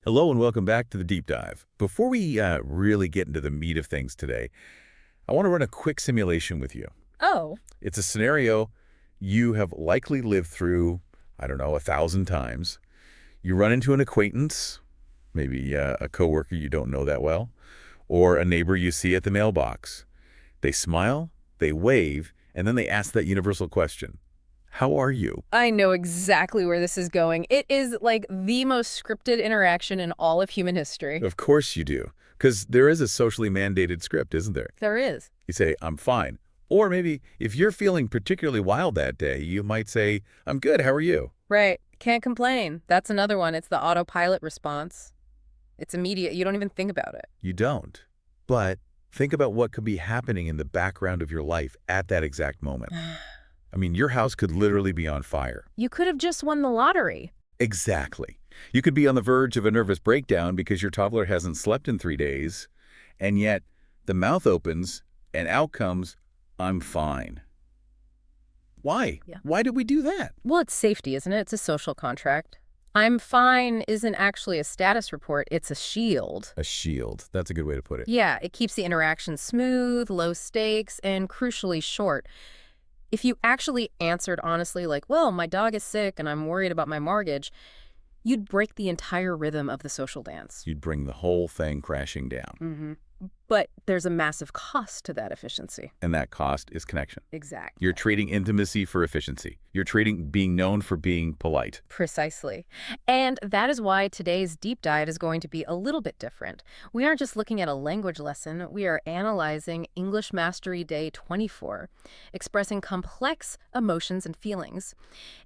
Hello and welcome back to the Deep Dive. Before we really get into the meat of things today, I want to run a quick simulation with you. Oh, It's a scenario you have likely lived through, I don't know, 1,000 times. You run into an acquaintance, maybe a coworker you don't know that well, or a neighbor you see at the mailbox. They smile, they wave, and then they ask that universal question, how are you? I know exactly where this is going. It is like the most scripted interaction in all of human history. Of course you do, because there is a socially mandated script, isn't there? There is. You say, I'm fine. Or maybe if you're feeling particularly wild that day, you might say, I'm good, how are you? Right. Can't complain. That's another one. It's the autopilot response. It's immediate. You don't even think about it. You don't. But think about what could be happening in the background of your life at that exact moment. I mean, your house could literally be on fire. You could have just won the lottery. Exactly. You could be on the verge of a nervous breakdown because your toddler hasn't slept in 3 days, and yet the mouth opens and out comes, I'm fine. Why? Yeah. Why did we do that? Well, it's safety, isn't it? It's a social contract. I'm fine isn't actually a status report. It's a shield. A shield. That's a good way to put it. Yeah, it keeps the interaction smooth, low stakes, and crucially short. If you actually answered honestly, like, well, my dog is sick and I'm worried about my mortgage, you'd break the entire rhythm of the social dance. You'd bring the whole thing crashing down. But there's a massive cost to that efficiency. And that cost is connection. Exactly. You're trading intimacy for efficiency. You're trading being known for being polite. Precisely. And that is why today's deep dive is going to be a little bit different. We aren't just looking at a language lesson, we are analyzing English Mastery Day 24, expressing complex emotions and feelings.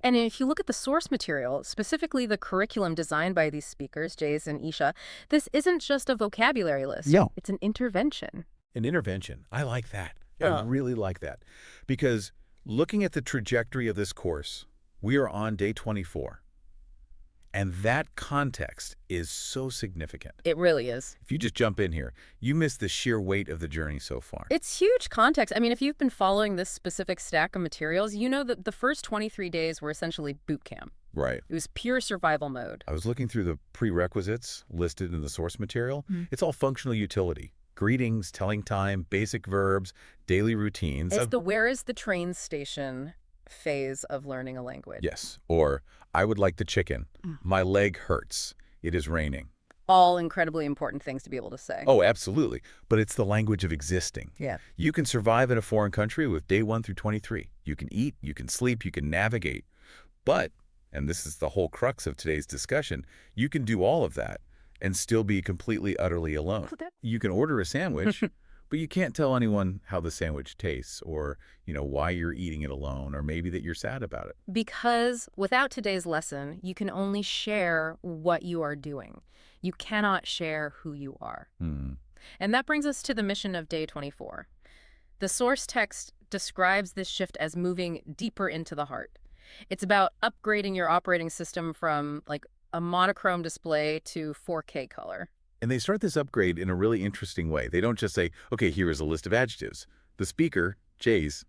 And if you look at the source material, specifically the curriculum designed by these speakers, Jays and Isha, this isn't just a vocabulary list. Yeah. It's an intervention. An intervention. I like that. I really like that. Because looking at the trajectory of this course, we are on day 24. And that context is so significant. It really is. If you just jump in here, you miss the sheer weight of the journey so far. It's huge context. I mean, if you've been following this specific stack of materials, you know that the first 23 days were essentially boot camp. Right. It was pure survival mode. I was looking through the prerequisites listed in the source material. It's all functional utility. Greetings, telling time, basic verbs, daily routines. It's the where is the train station phase of learning a language. Yes. Or, I would like the chicken. My leg hurts. It is raining. All incredibly important things to be able to say. Oh, absolutely. But it's the language of existing. Yeah. You can survive in a foreign country with day 1 through 23. You can eat, you can sleep, you can navigate. But, and this is the whole crux of today's discussion, you can do all of that and still be completely, utterly alone. You can order a sandwich, but you can't tell anyone how the sandwich tastes or, why you're eating it alone or maybe that you're sad about it. Because without today's lesson, you can only share what you are doing. You cannot share who you are. And that brings us to the mission of day 24. The source text describes this shift as moving deeper into the heart. It's about upgrading your operating system from, like, a monochrome display to 4K color. And they start this upgrade in a really interesting way. They don't just say, okay, here is a list of adjectives. The speaker, Jays,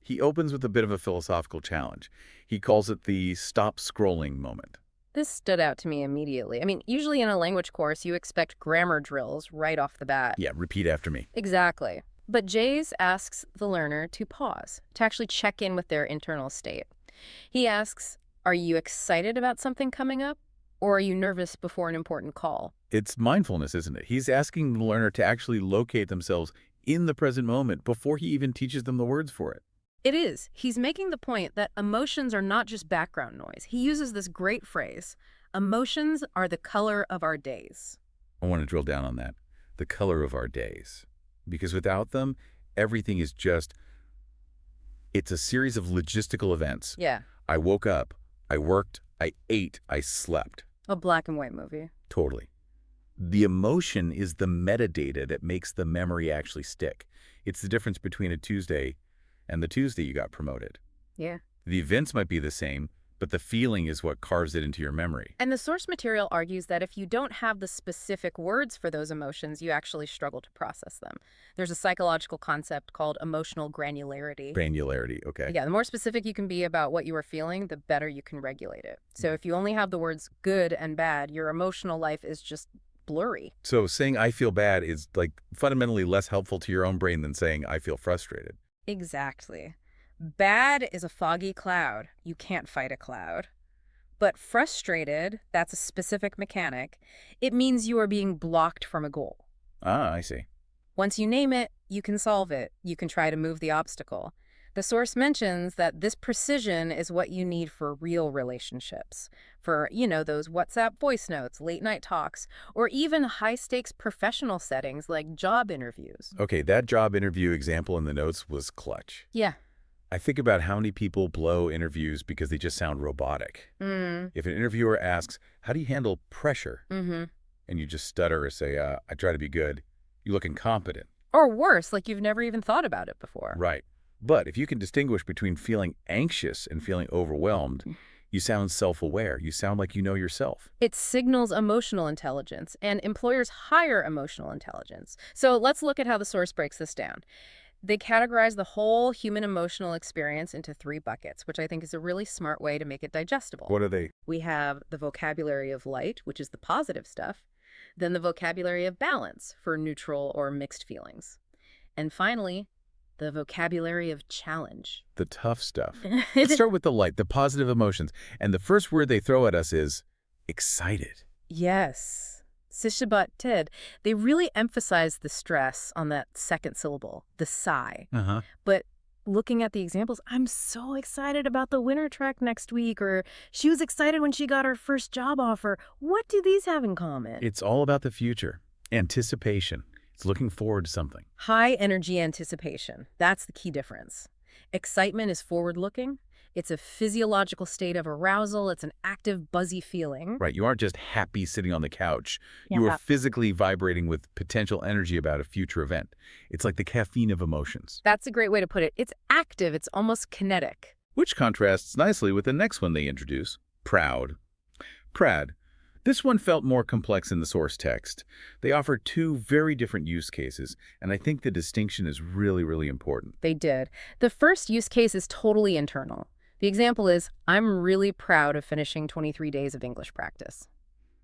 he opens with a bit of a philosophical challenge. He calls it the stop scrolling moment. This stood out to me immediately. I mean, usually in a language course, you expect grammar drills right off the bat. Yeah, repeat after me. Exactly. But Jays asks the learner to pause, to actually check in with their internal state. He asks, are you excited about something coming up? Or are you nervous before an important call? It's mindfulness, isn't it? He's asking the learner to actually locate themselves in the present moment before he even teaches them the words for it. It is. He's making the point that emotions are not just background noise. He uses this great phrase, emotions are the color of our days. I want to drill down on that. The color of our days. Because without them, everything is just, it's a series of logistical events. Yeah. I woke up, I worked, I ate, I slept. A black and white movie. Totally. The emotion is the metadata that makes the memory actually stick. It's the difference between a Tuesday and the Tuesday you got promoted. Yeah. The events might be the same, But the feeling is what carves it into your memory. And the source material argues that if you don't have the specific words for those emotions, you actually struggle to process them. There's a psychological concept called emotional granularity. Granularity, okay. Yeah, the more specific you can be about what you are feeling, the better you can regulate it. So if you only have the words good and bad, your emotional life is just blurry. So saying I feel bad is like fundamentally less helpful to your own brain than saying I feel frustrated. Exactly. Bad is a foggy cloud. You can't fight a cloud. But frustrated, that's a specific mechanic. It means you are being blocked from a goal. Ah, I see. Once you name it, you can solve it. You can try to move the obstacle. The source mentions that this precision is what you need for real relationships. For, those WhatsApp voice notes, late night talks, or even high-stakes professional settings like job interviews. Okay, that job interview example in the notes was clutch. Yeah. I think about how many people blow interviews because they just sound robotic. If an interviewer asks, how do you handle pressure? And you just stutter or say, I try to be good, you look incompetent. Or worse, like you've never even thought about it before. Right. But if you can distinguish between feeling anxious and feeling overwhelmed, you sound self-aware. You sound like you know yourself. It signals emotional intelligence, and employers hire emotional intelligence. So let's look at how the source breaks this down. They categorize the whole human emotional experience into 3 buckets, which I think is a really smart way to make it digestible. What are they? We have the vocabulary of light, which is the positive stuff, then the vocabulary of balance for neutral or mixed feelings, and finally, the vocabulary of challenge. The tough stuff. Let's start with the light, the positive emotions. And the first word they throw at us is excited. Yes. Sishabat Tid, they really emphasize the stress on that second syllable, the sigh. But looking at the examples, I'm so excited about the winter trek next week, or she was excited when she got her first job offer. What do these have in common? It's all about the future. Anticipation. It's looking forward to something. High energy anticipation. That's the key difference. Excitement is forward-looking. It's a physiological state of arousal. It's an active, buzzy feeling. Right. You aren't just happy sitting on the couch. You Yeah. are physically vibrating with potential energy about a future event. It's like the caffeine of emotions. That's a great way to put it. It's active. It's almost kinetic. Which contrasts nicely with the next one they introduce, proud. Prad. This one felt more complex in the source text. They offer 2 very different use cases, and I think the distinction is really, really important. They did. The first use case is totally internal. The example is, I'm really proud of finishing 23 days of English practice.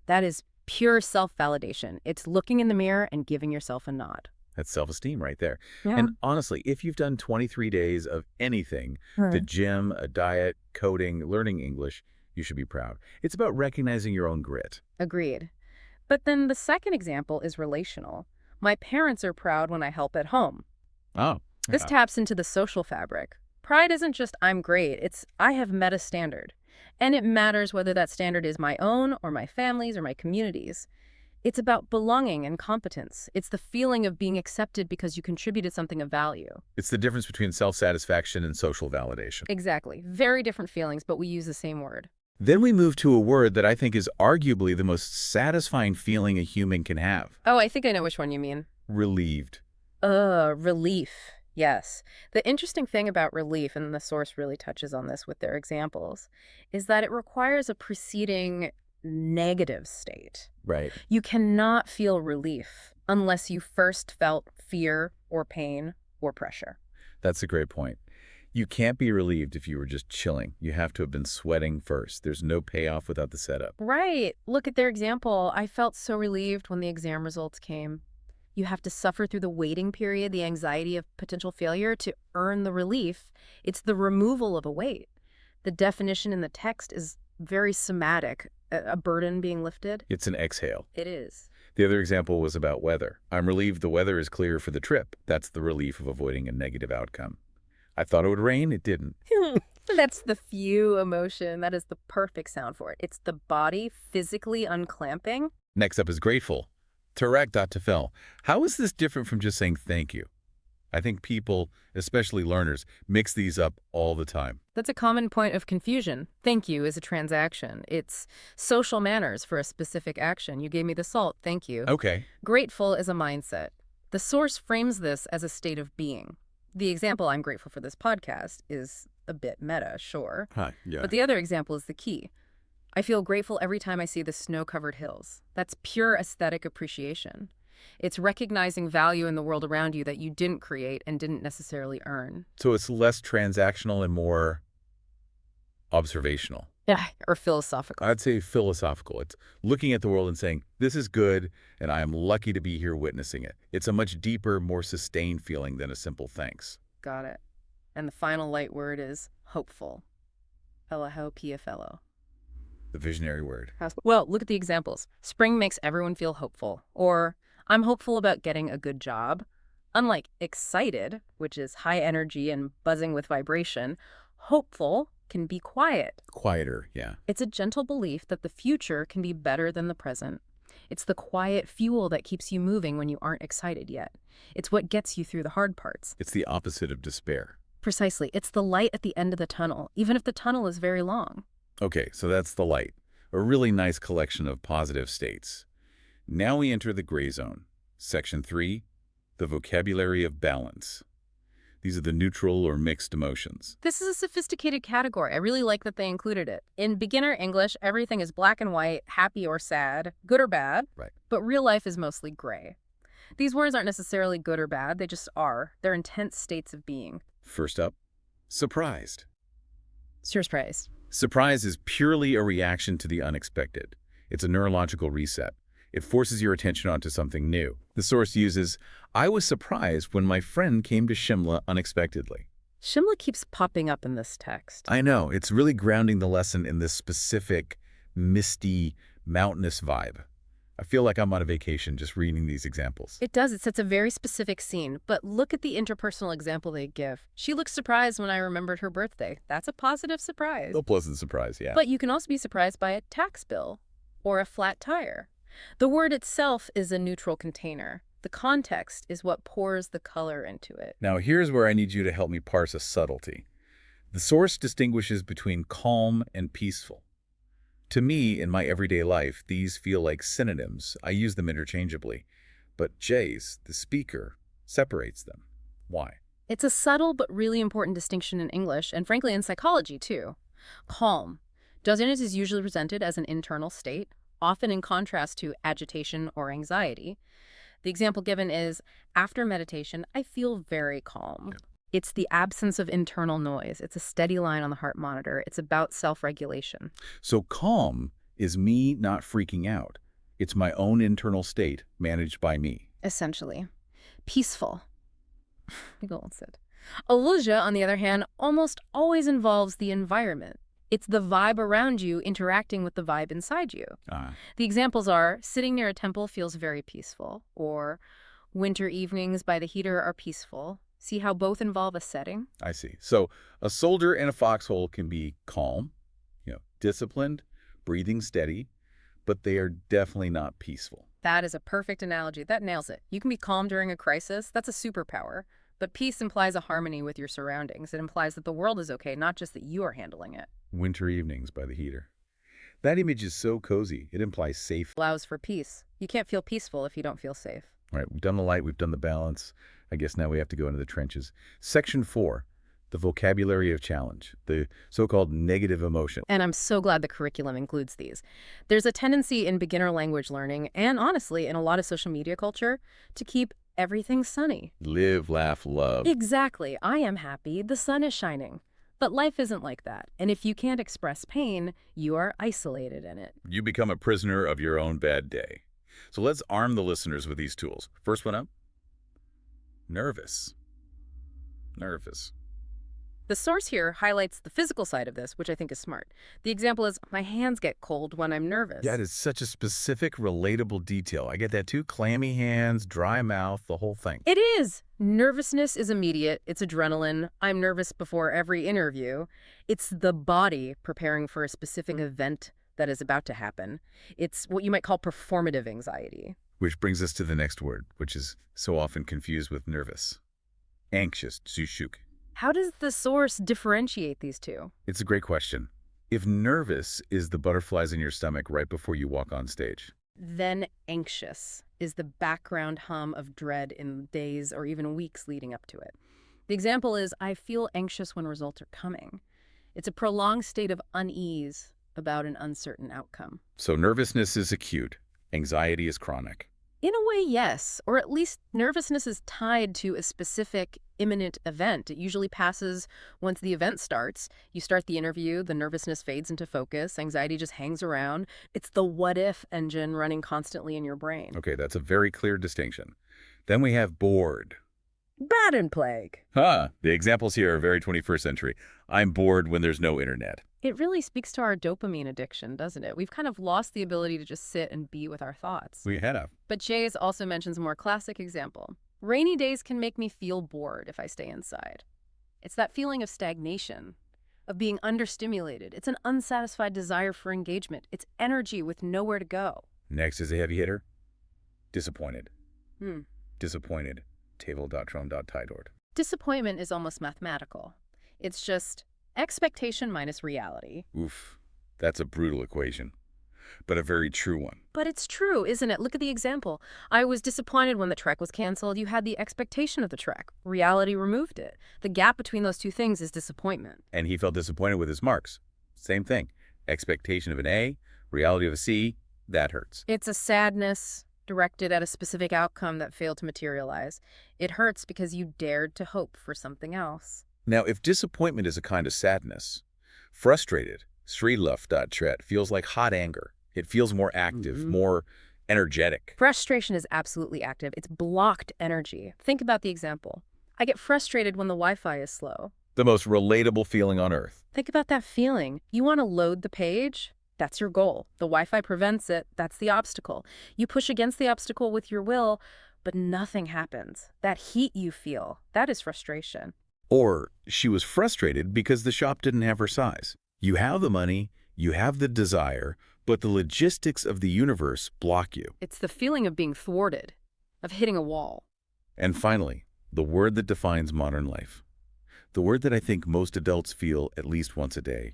That is pure self-validation. It's looking in the mirror and giving yourself a nod. That's self-esteem right there. Yeah. And honestly, if you've done 23 days of anything, the gym, a diet, coding, learning English, you should be proud. It's about recognizing your own grit. Agreed. But then the second example is relational. My parents are proud when I help at home. Oh. This taps into the social fabric. Pride isn't just I'm great, it's I have met a standard. And it matters whether that standard is my own or my family's or my community's. It's about belonging and competence. It's the feeling of being accepted because you contributed something of value. It's the difference between self-satisfaction and social validation. Exactly. Very different feelings, but we use the same word. Then we move to a word that I think is arguably the most satisfying feeling a human can have. Oh, I think I know which one you mean. Relieved. Relief. Yes. The interesting thing about relief, and the source really touches on this with their examples, is that it requires a preceding negative state. Right. You cannot feel relief unless you first felt fear or pain or pressure. That's a great point. You can't be relieved if you were just chilling. You have to have been sweating first. There's no payoff without the setup. Right. Look at their example. I felt so relieved when the exam results came. You have to suffer through the waiting period, the anxiety of potential failure to earn the relief. It's the removal of a weight. The definition in the text is very somatic, a burden being lifted. It's an exhale. It is. The other example was about weather. I'm relieved the weather is clear for the trip. That's the relief of avoiding a negative outcome. I thought it would rain. It didn't. That's the few emotion. That is the perfect sound for it. It's the body physically unclamping. Next up is grateful. Tarak tefel. How is this different from just saying thank you? I think people, especially learners, mix these up all the time. That's a common point of confusion. Thank you is a transaction. It's social manners for a specific action. You gave me the salt, thank you. Okay. Grateful is a mindset. The source frames this as a state of being. The example I'm grateful for this podcast is a bit meta, sure. Huh, yeah. But the other example is the key. I feel grateful every time I see the snow-covered hills. That's pure aesthetic appreciation. It's recognizing value in the world around you that you didn't create and didn't necessarily earn. So it's less transactional and more observational. Yeah. Or philosophical. I'd say philosophical. It's looking at the world and saying, this is good, and I am lucky to be here witnessing it. It's a much deeper, more sustained feeling than a simple thanks. Got it. And the final light word is hopeful. Elaho. The visionary word. Well, look at the examples. Spring makes everyone feel hopeful. Or, I'm hopeful about getting a good job. Unlike excited, which is high energy and buzzing with vibration, hopeful can be quiet. Quieter, yeah. It's a gentle belief that the future can be better than the present. It's the quiet fuel that keeps you moving when you aren't excited yet. It's what gets you through the hard parts. It's the opposite of despair. Precisely. It's the light at the end of the tunnel, even if the tunnel is very long. Okay, so that's the light. A really nice collection of positive states. Now we enter the gray zone. Section 3, the vocabulary of balance. These are the neutral or mixed emotions. This is a sophisticated category. I really like that they included it. In beginner English, everything is black and white, happy or sad, good or bad. Right. But real life is mostly gray. These words aren't necessarily good or bad, they just are. They're intense states of being. First up, surprised. Surprise. Surprise is purely a reaction to the unexpected. It's a neurological reset. It forces your attention onto something new. The source uses, I was surprised when my friend came to Shimla unexpectedly. Shimla keeps popping up in this text. I know, it's really grounding the lesson in this specific, misty, mountainous vibe. I feel like I'm on a vacation just reading these examples. It does. It sets a very specific scene. But look at the interpersonal example they give. She looked surprised when I remembered her birthday. That's a positive surprise. A pleasant surprise, yeah. But you can also be surprised by a tax bill or a flat tire. The word itself is a neutral container. The context is what pours the color into it. Now here's where I need you to help me parse a subtlety. The source distinguishes between calm and peaceful. To me, in my everyday life, these feel like synonyms. I use them interchangeably. But Jace, the speaker, separates them. Why? It's a subtle but really important distinction in English, and frankly in psychology too. Calm. Dozziness is usually presented as an internal state, often in contrast to agitation or anxiety. The example given is, after meditation, I feel very calm. Yep. It's the absence of internal noise. It's a steady line on the heart monitor. It's about self-regulation. So calm is me not freaking out. It's my own internal state managed by me. Essentially. Peaceful. Go on, Sid. Illusion, on the other hand, almost always involves the environment. It's the vibe around you interacting with the vibe inside you. The examples are, sitting near a temple feels very peaceful, or winter evenings by the heater are peaceful. See how both involve a setting? I see. So a soldier in a foxhole can be calm, disciplined, breathing steady, but they are definitely not peaceful. That is a perfect analogy. That nails it. You can be calm during a crisis. That's a superpower. But peace implies a harmony with your surroundings. It implies that the world is okay, not just that you are handling it. Winter evenings by the heater. That image is so cozy. It implies safe. Allows for peace. You can't feel peaceful if you don't feel safe. All right, we've done the light, we've done the balance. I guess now we have to go into the trenches. Section 4, the vocabulary of challenge, the so-called negative emotion. And I'm so glad the curriculum includes these. There's a tendency in beginner language learning, and honestly, in a lot of social media culture, to keep everything sunny. Live, laugh, love. Exactly. I am happy. The sun is shining. But life isn't like that. And if you can't express pain, you are isolated in it. You become a prisoner of your own bad day. So let's arm the listeners with these tools. First one up. Nervous. Nervous. The source here highlights the physical side of this, which I think is smart. The example is, my hands get cold when I'm nervous. That is such a specific, relatable detail. I get that too. Clammy hands, dry mouth, the whole thing. It is. Nervousness is immediate. It's adrenaline. I'm nervous before every interview. It's the body preparing for a specific event that is about to happen. It's what you might call performative anxiety. Which brings us to the next word, which is so often confused with nervous. Anxious, Zushuk. How does the source differentiate these two? It's a great question. If nervous is the butterflies in your stomach right before you walk on stage, then anxious is the background hum of dread in days or even weeks leading up to it. The example is, I feel anxious when results are coming. It's a prolonged state of unease about an uncertain outcome. So nervousness is acute. Anxiety is chronic. In a way, yes. Or at least nervousness is tied to a specific imminent event. It usually passes once the event starts. You start the interview, the nervousness fades into focus, anxiety just hangs around. It's the what-if engine running constantly in your brain. Okay, that's a very clear distinction. Then we have bored. Bad and plague. The examples here are very 21st century. I'm bored when there's no internet. It really speaks to our dopamine addiction, doesn't it? We've kind of lost the ability to just sit and be with our thoughts. We had a. But Jay's also mentions a more classic example. Rainy days can make me feel bored if I stay inside. It's that feeling of stagnation, of being understimulated. It's an unsatisfied desire for engagement. It's energy with nowhere to go. Next is a heavy hitter. Disappointed. Hmm. Disappointed. Table.trom.tidord. Disappointment is almost mathematical. It's just expectation minus reality. Oof, that's a brutal equation, but a very true one. But it's true, isn't it? Look at the example. I was disappointed when the trek was canceled. You had the expectation of the trek. Reality removed it. The gap between those two things is disappointment. And he felt disappointed with his marks. Same thing. Expectation of an A, reality of a C, that hurts. It's a sadness directed at a specific outcome that failed to materialize. It hurts because you dared to hope for something else. Now, if disappointment is a kind of sadness, frustrated, Sriluf.tret, feels like hot anger. It feels more active, more energetic. Frustration is absolutely active. It's blocked energy. Think about the example. I get frustrated when the Wi-Fi is slow. The most relatable feeling on earth. Think about that feeling. You want to load the page? That's your goal. The Wi-Fi prevents it. That's the obstacle. You push against the obstacle with your will, but nothing happens. That heat you feel, that is frustration. Or she was frustrated because the shop didn't have her size. You have the money, you have the desire, but the logistics of the universe block you. It's the feeling of being thwarted, of hitting a wall. And finally, the word that defines modern life. The word that I think most adults feel at least once a day.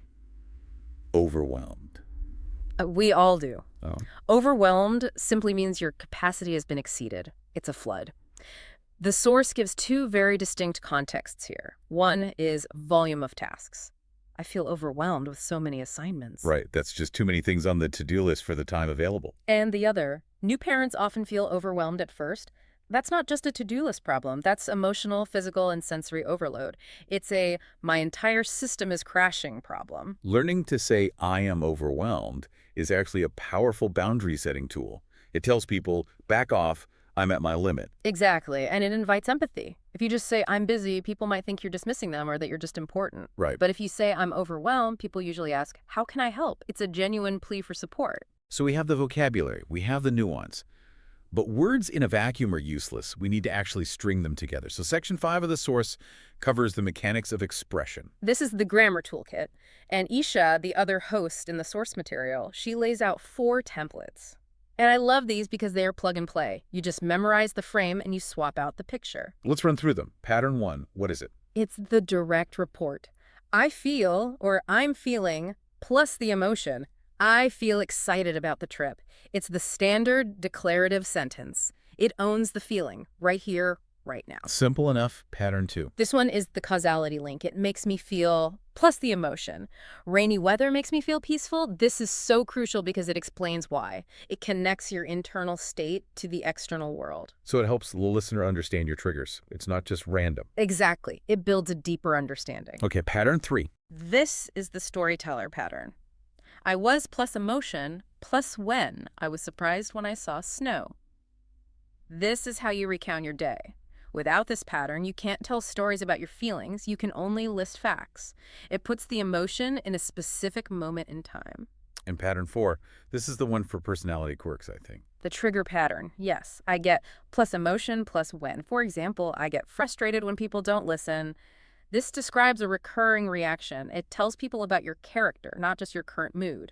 Overwhelmed. We all do. Oh. Overwhelmed simply means your capacity has been exceeded. It's a flood. The source gives two very distinct contexts here. One is volume of tasks. I feel overwhelmed with so many assignments. Right, that's just too many things on the to-do list for the time available. And the other, new parents often feel overwhelmed at first. That's not just a to-do list problem. That's emotional, physical, and sensory overload. It's a my entire system is crashing problem. Learning to say I am overwhelmed is actually a powerful boundary-setting tool. It tells people, back off, I'm at my limit. Exactly, and it invites empathy. If you just say, I'm busy, people might think you're dismissing them or that you're just important. Right. But if you say, I'm overwhelmed, people usually ask, how can I help? It's a genuine plea for support. So we have the vocabulary, we have the nuance. But words in a vacuum are useless. We need to actually string them together. So Section 5 of the source covers the mechanics of expression. This is the grammar toolkit. And Isha, the other host in the source material, she lays out 4 templates. And I love these because they are plug and play. You just memorize the frame and you swap out the picture. Let's run through them. Pattern 1, what is it? It's the direct report. I feel, or I'm feeling, plus the emotion. I feel excited about the trip. It's the standard declarative sentence. It owns the feeling, right here, right now. Simple enough. Pattern 2. This one is the causality link. It makes me feel, plus the emotion. Rainy weather makes me feel peaceful. This is so crucial because it explains why. It connects your internal state to the external world. So it helps the listener understand your triggers. It's not just random. Exactly. It builds a deeper understanding. Okay, pattern 3. This is the storyteller pattern. I was plus emotion, plus when. I was surprised when I saw snow. This is how you recount your day. Without this pattern, you can't tell stories about your feelings. You can only list facts. It puts the emotion in a specific moment in time. And pattern 4, this is the one for personality quirks, I think. The trigger pattern. Yes, I get plus emotion plus when. For example, I get frustrated when people don't listen. This describes a recurring reaction. It tells people about your character, not just your current mood.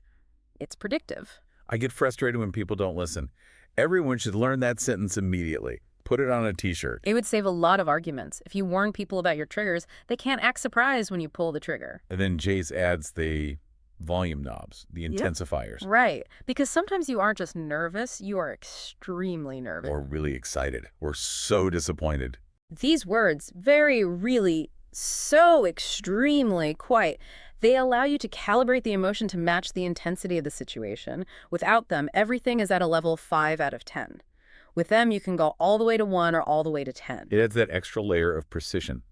It's predictive. I get frustrated when people don't listen. Everyone should learn that sentence immediately. Put it on a t-shirt. It would save a lot of arguments. If you warn people about your triggers, they can't act surprised when you pull the trigger. And then Jace adds the volume knobs, the intensifiers. Right. Because sometimes you aren't just nervous, you are extremely nervous. Or really excited, or so disappointed. These words, very, really, so extremely, quite, they allow you to calibrate the emotion to match the intensity of the situation. Without them, everything is at a level 5 out of 10. With them, you can go all the way to 1 or all the way to 10. It adds that extra layer of precision.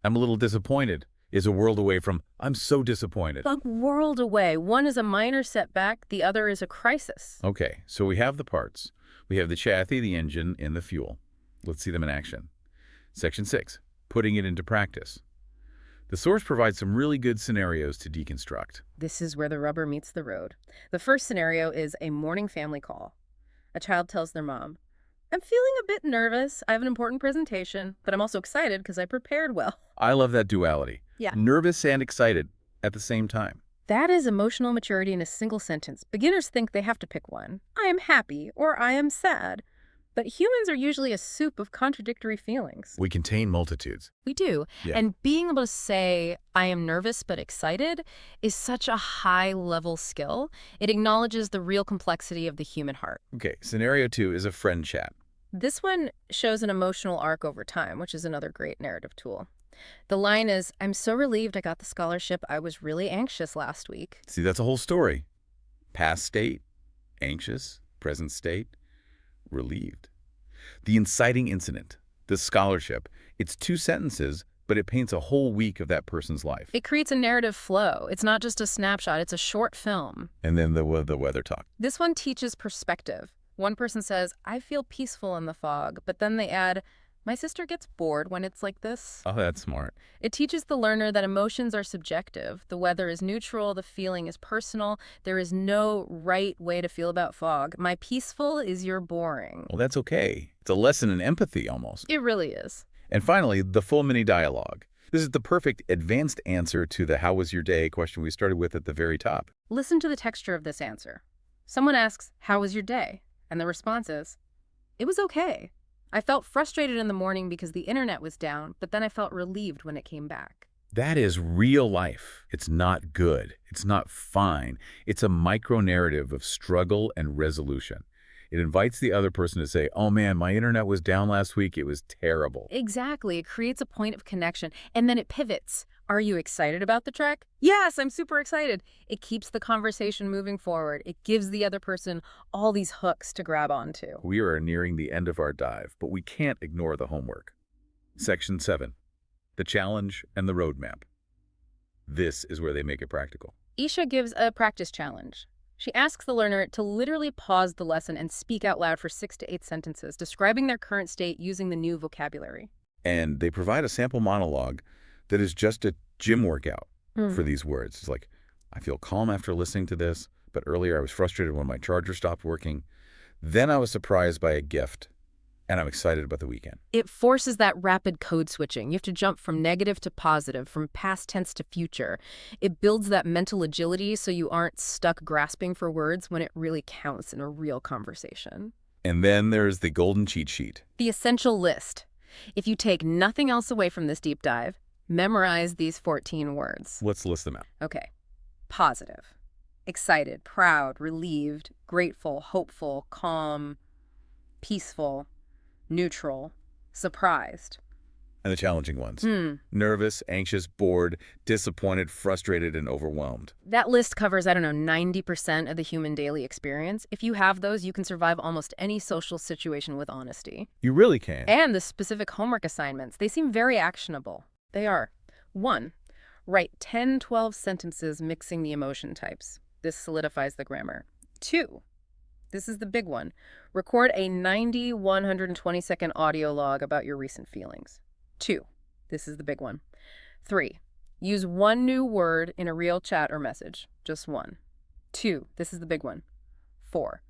I'm a little disappointed is a world away from I'm so disappointed. A world away. One is a minor setback, the other is a crisis. Okay, so we have the parts. We have the chassis, the engine, and the fuel. Let's see them in action. Section 6, putting it into practice. The source provides some really good scenarios to deconstruct. This is where the rubber meets the road. The first scenario is a morning family call. A child tells their mom, I'm feeling a bit nervous. I have an important presentation, but I'm also excited because I prepared well. I love that duality. Yeah. Nervous and excited at the same time. That is emotional maturity in a single sentence. Beginners think they have to pick one. I am happy or I am sad. But humans are usually a soup of contradictory feelings. We contain multitudes. We do. Yeah. And being able to say, I am nervous but excited, is such a high-level skill. It acknowledges the real complexity of the human heart. Okay, scenario 2 is a friend chat. This one shows an emotional arc over time, which is another great narrative tool. The line is, I'm so relieved I got the scholarship. I was really anxious last week. See, that's a whole story. Past state, anxious, present state, relieved. The inciting incident, the scholarship, it's 2 sentences, but it paints a whole week of that person's life. It creates a narrative flow. It's not just a snapshot, it's a short film. And then the weather talk. This one teaches perspective. One person says, I feel peaceful in the fog, but then they add, my sister gets bored when it's like this. Oh, that's smart. It teaches the learner that emotions are subjective. The weather is neutral, the feeling is personal. There is no right way to feel about fog. My peaceful is your boring. Well, that's okay. It's a lesson in empathy almost. It really is. And finally, the full mini dialogue. This is the perfect advanced answer to the how was your day question we started with at the very top. Listen to the texture of this answer. Someone asks, how was your day? And the response is, it was okay. I felt frustrated in the morning because the internet was down, but then I felt relieved when it came back. That is real life. It's not good. It's not fine. It's a micro-narrative of struggle and resolution. It invites the other person to say, oh man, my internet was down last week. It was terrible. Exactly. It creates a point of connection, and then it pivots. Are you excited about the trek? Yes, I'm super excited. It keeps the conversation moving forward. It gives the other person all these hooks to grab onto. We are nearing the end of our dive, but we can't ignore the homework. Section 7, the challenge and the roadmap. This is where they make it practical. Isha gives a practice challenge. She asks the learner to literally pause the lesson and speak out loud for 6 to 8 sentences, describing their current state using the new vocabulary. And they provide a sample monologue that is just a gym workout for these words. It's like, I feel calm after listening to this, but earlier I was frustrated when my charger stopped working. Then I was surprised by a gift, and I'm excited about the weekend. It forces that rapid code switching. You have to jump from negative to positive, from past tense to future. It builds that mental agility so you aren't stuck grasping for words when it really counts in a real conversation. And then there's the golden cheat sheet. The essential list. If you take nothing else away from this deep dive, memorize these 14 words. Let's list them out. Okay. Positive. Excited, proud, relieved, grateful, hopeful, calm, peaceful, neutral, surprised. And the challenging ones. Nervous, anxious, bored, disappointed, frustrated, and overwhelmed. That list covers, 90% of the human daily experience. If you have those, you can survive almost any social situation with honesty. You really can. And the specific homework assignments, they seem very actionable. They are. 1. Write 10, 12 sentences mixing the emotion types. This solidifies the grammar. 2. This is the big one. Record a 90, 120-second audio log about your recent feelings. 2. This is the big one. 3. Use one new word in a real chat or message. Just one. 2. This is the big one. 4.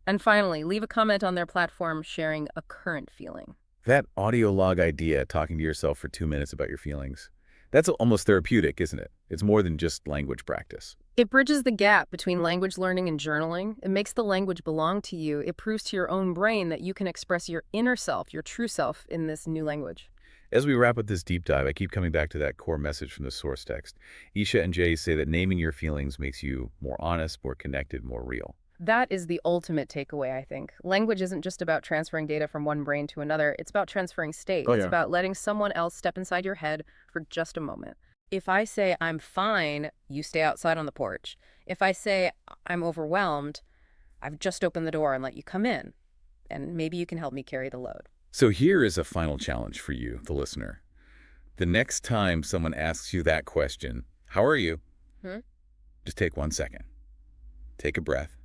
And finally, leave a comment on their platform sharing a current feeling. That audio log idea, talking to yourself for 2 minutes about your feelings, that's almost therapeutic, isn't it? It's more than just language practice. It bridges the gap between language learning and journaling. It makes the language belong to you. It proves to your own brain that you can express your inner self, your true self, in this new language. As we wrap up this deep dive, I keep coming back to that core message from the source text. Isha and Jay say that naming your feelings makes you more honest, more connected, more real. That is the ultimate takeaway, I think. Language isn't just about transferring data from one brain to another. It's about transferring state. Oh, It's yeah. about letting someone else step inside your head for just a moment. If I say I'm fine, you stay outside on the porch. If I say I'm overwhelmed, I've just opened the door and let you come in. And maybe you can help me carry the load. So here is a final challenge for you, the listener. The next time someone asks you that question, how are you? Hmm? Just take 1 second. Take a breath.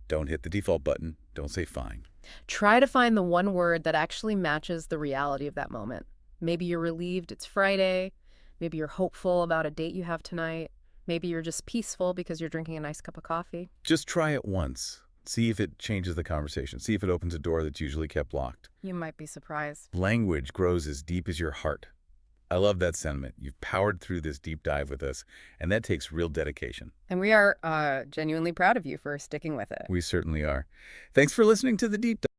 Don't hit the default button. Don't say fine. Try to find the one word that actually matches the reality of that moment. Maybe you're relieved it's Friday. Maybe you're hopeful about a date you have tonight. Maybe you're just peaceful because you're drinking a nice cup of coffee. Just try it once. See if it changes the conversation. See if it opens a door that's usually kept locked. You might be surprised. Language grows as deep as your heart. I love that sentiment. You've powered through this deep dive with us, and that takes real dedication. And we are genuinely proud of you for sticking with it. We certainly are. Thanks for listening to the Deep Dive.